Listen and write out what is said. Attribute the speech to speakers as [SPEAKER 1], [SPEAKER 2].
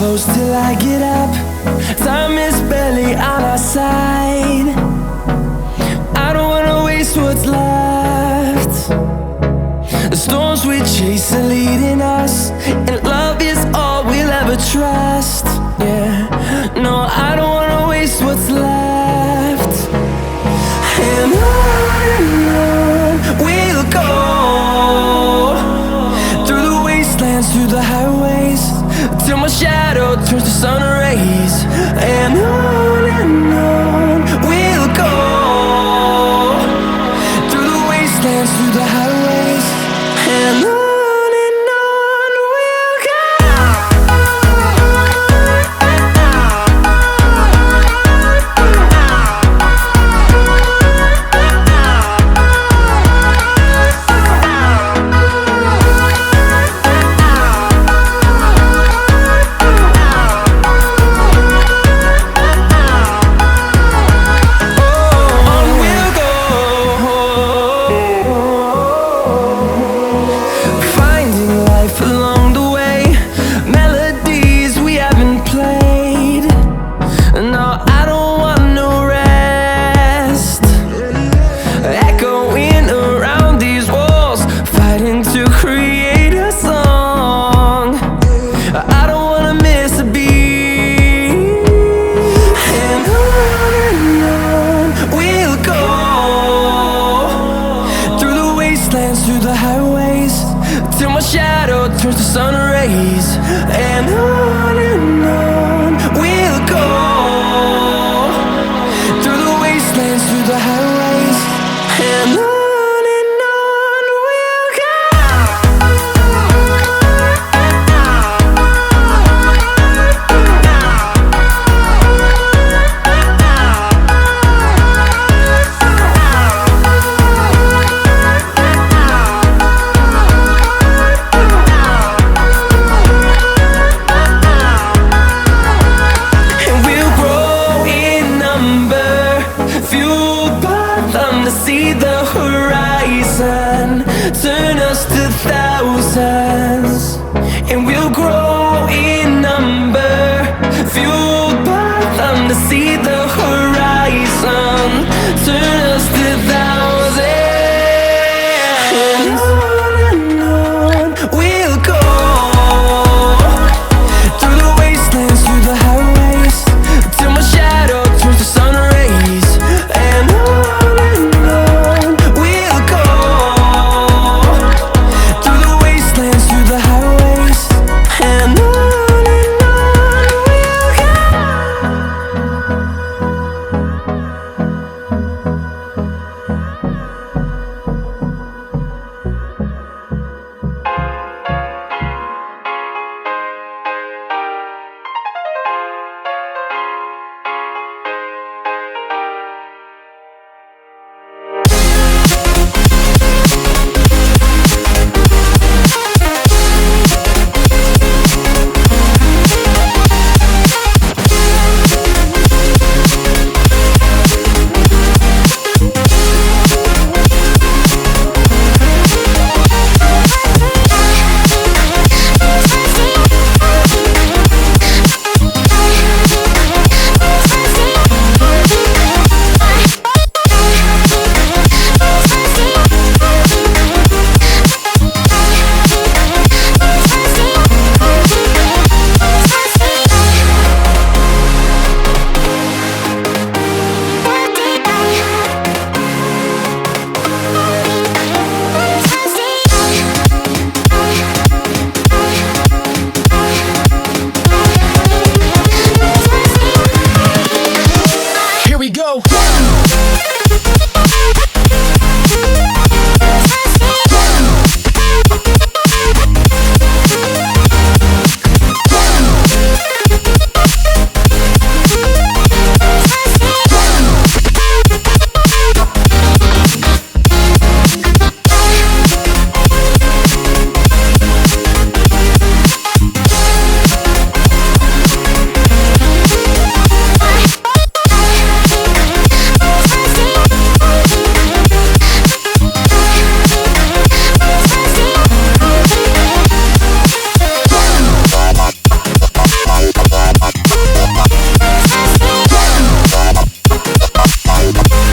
[SPEAKER 1] close till I get up. Time is barely on our side. I don't wanna waste what's left. The storms we chase are leading us, and love is all we'll ever trust. Yeah, no, I don't wanna waste what's left. And on we'll go, through the wastelands, through the highways, till my shadow turns to sun rays. And on we'll go, through the wastelands, through the highways, and on we'll go. To create a song, I don't wanna miss a beat. And on we'll go, through the wastelands, through the highways, till my shadow turns to sun rays. And on we'll go, through the wastelands, through the highways, and on. See the horizon turn us to thousands, and we'll grow in number, fueled by them to see the horizon turn